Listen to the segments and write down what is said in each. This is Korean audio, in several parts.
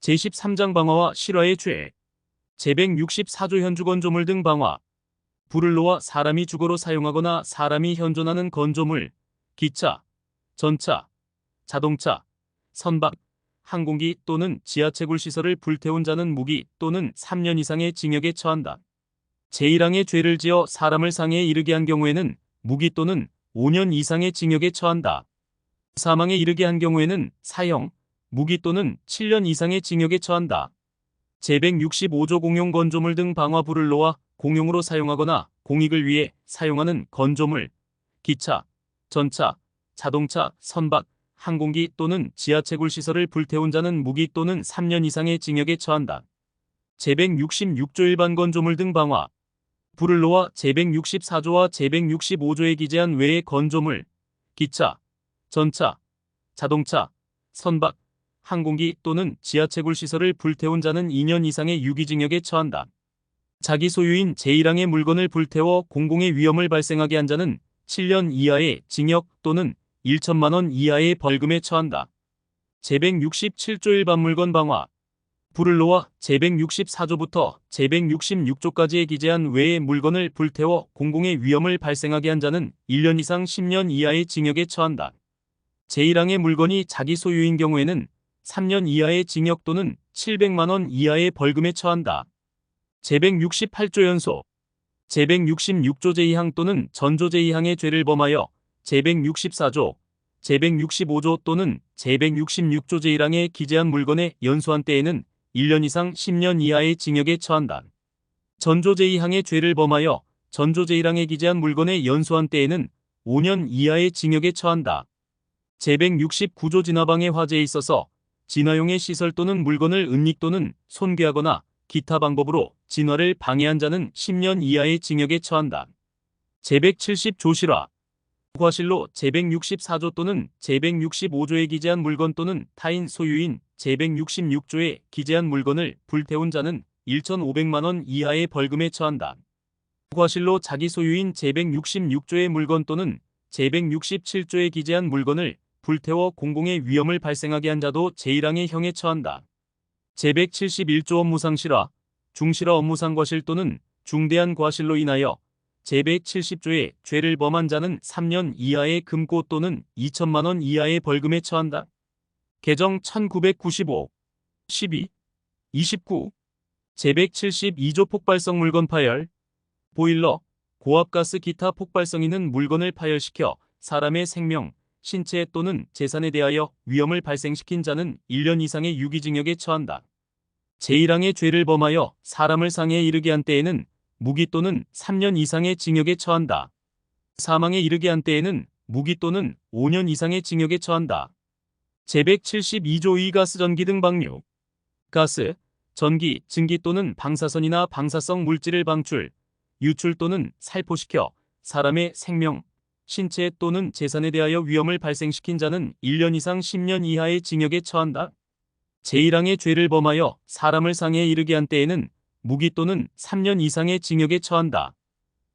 제13장 방화와 실화의 죄. 제164조 현주건조물 등 방화. 불을 놓아 사람이 주거로 사용하거나 사람이 현존하는 건조물, 기차, 전차, 자동차, 선박, 항공기 또는 지하채굴 시설을 불태운 자는 무기 또는 3년 이상의 징역에 처한다. 제1항의 죄를 지어 사람을 상해에 이르게 한 경우에는 무기 또는 5년 이상의 징역에 처한다. 사망에 이르게 한 경우에는 사형, 무기 또는 7년 이상의 징역에 처한다. 제165조 공용 건조물 등 방화 불을 놓아 공용으로 사용하거나 공익을 위해 사용하는 건조물, 기차, 전차, 자동차, 선박, 항공기 또는 지하채굴 시설을 불태운 자는 무기 또는 3년 이상의 징역에 처한다. 제166조 일반 건조물 등 방화. 불을 놓아 제164조와 제165조에 기재한 외의 건조물, 기차, 전차, 자동차, 선박, 항공기 또는 지하채굴 시설을 불태운 자는 2년 이상의 유기징역에 처한다. 자기 소유인 제1항의 물건을 불태워 공공의 위험을 발생하게 한 자는 7년 이하의 징역 또는 1천만 원 이하의 벌금에 처한다. 제167조 일반 물건 방화. 불을 놓아 제164조부터 제166조까지에 기재한 외의 물건을 불태워 공공의 위험을 발생하게 한 자는 1년 이상 10년 이하의 징역에 처한다. 제1항의 물건이 자기 소유인 경우에는 3년 이하의 징역 또는 700만 원 이하의 벌금에 처한다. 제168조 연소. 제166조 제2항 또는 전조 제2항의 죄를 범하여 제164조, 제165조 또는 제166조 제1항에 기재한 물건에 연소한 때에는 1년 이상 10년 이하의 징역에 처한다. 전조 제2항의 죄를 범하여 전조 제1항에 기재한 물건에 연소한 때에는 5년 이하의 징역에 처한다. 제169조 진화방해 화재에 있어서 진화용의 시설 또는 물건을 은닉 또는 손괴하거나 기타 방법으로 진화를 방해한 자는 10년 이하의 징역에 처한다. 제170조 실화. 과실로 제164조 또는 제165조에 기재한 물건 또는 타인 소유인 제166조에 기재한 물건을 불태운 자는 1,500만 원 이하의 벌금에 처한다. 과실로 자기 소유인 제166조의 물건 또는 제167조에 기재한 물건을 불태워 공공의 위험을 발생하게 한 자도 제1항의 형에 처한다. 제171조 업무상 실화. 중실화 업무상 과실 또는 중대한 과실로 인하여 제170조의 죄를 범한 자는 3년 이하의 금고 또는 2천만 원 이하의 벌금에 처한다. 개정 1995, 12, 29. 제172조 폭발성 물건 파열. 보일러, 고압가스 기타 폭발성 있는 물건을 파열시켜 사람의 생명, 신체 또는 재산에 대하여 위험을 발생시킨 자는 1년 이상의 유기징역에 처한다. 제1항의 죄를 범하여 사람을 상해에 이르게 한 때에는 무기 또는 3년 이상의 징역에 처한다. 사망에 이르게 한 때에는 무기 또는 5년 이상의 징역에 처한다. 제172조 2 가스 전기 등 방류. 가스, 전기, 증기 또는 방사선이나 방사성 물질을 방출, 유출 또는 살포시켜 사람의 생명, 신체 또는 재산에 대하여 위험을 발생시킨 자는 1년 이상 10년 이하의 징역에 처한다. 제1항의 죄를 범하여 사람을 상해에 이르게 한 때에는 무기 또는 3년 이상의 징역에 처한다.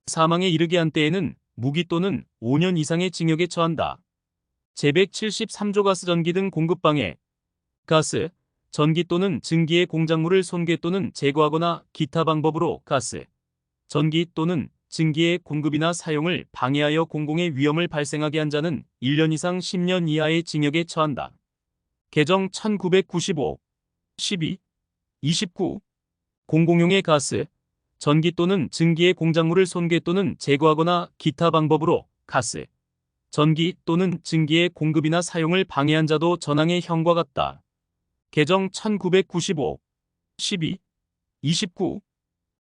사망에 이르게 한 때에는 무기 또는 5년 이상의 징역에 처한다. 제173조 가스 전기 등 공급 방해. 가스, 전기 또는 증기의 공작물을 손괴 또는 제거하거나 기타 방법으로 가스, 전기 또는 증기의 공급이나 사용을 방해하여 공공의 위험을 발생하게 한 자는 1년 이상 10년 이하의 징역에 처한다. 개정 1995, 12, 29. 공공용의 가스, 전기 또는 증기의 공작물을 손괴 또는 제거하거나 기타 방법으로 가스, 전기 또는 증기의 공급이나 사용을 방해한 자도 전항의 형과 같다. 개정 1995, 12, 29.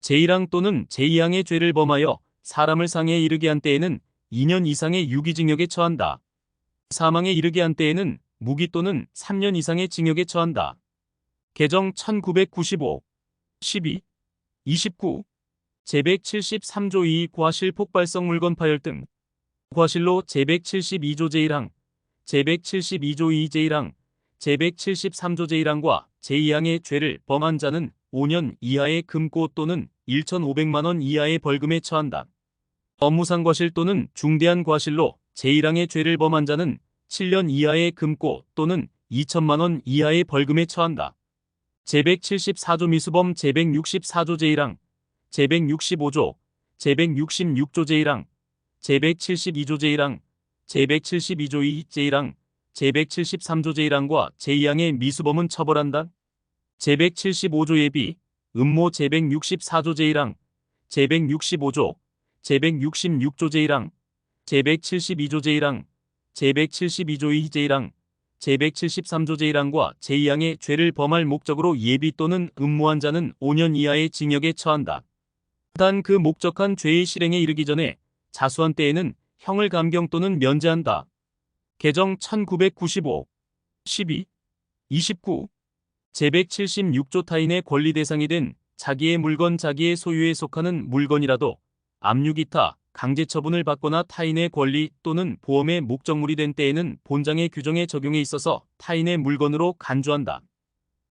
제1항 또는 제2항의 죄를 범하여 사람을 상해에 이르게 한 때에는 2년 이상의 유기징역에 처한다. 사망에 이르게 한 때에는 무기 또는 3년 이상의 징역에 처한다. 개정 1995, 12, 29. 제173조 2 과실 폭발성 물건 파열 등. 과실로 제172조 제1항, 제172조 2 제1항, 제173조 제1항과 제2항의 죄를 범한 자는 5년 이하의 금고 또는 1,500만 원 이하의 벌금에 처한다. 업무상 과실 또는 중대한 과실로 제1항의 죄를 범한 자는 7년 이하의 금고 또는 2천만 원 이하의 벌금에 처한다. 제174조 미수범 제164조 제1항, 제165조, 제166조 제1항, 제172조 제1항, 제172조 2 제1항, 제173조 제1항과 제2항의 미수범은 처벌한다. 제175조 예비, 음모 제164조 제1항, 제165조, 제166조 제1항, 제172조 제1항, 제172조 2 제1항, 제173조 제1항과 제2항의 죄를 범할 목적으로 예비 또는 음모한 자는 5년 이하의 징역에 처한다. 단 그 목적한 죄의 실행에 이르기 전에 자수한 때에는 형을 감경 또는 면제한다. 개정 1995 12 29 제176조 타인의 권리 대상이 된 자기의 물건 자기의 소유에 속하는 물건이라도 압류 기타 강제 처분을 받거나 타인의 권리 또는 보험의 목적물이 된 때에는 본장의 규정에 적용에 있어서 타인의 물건으로 간주한다.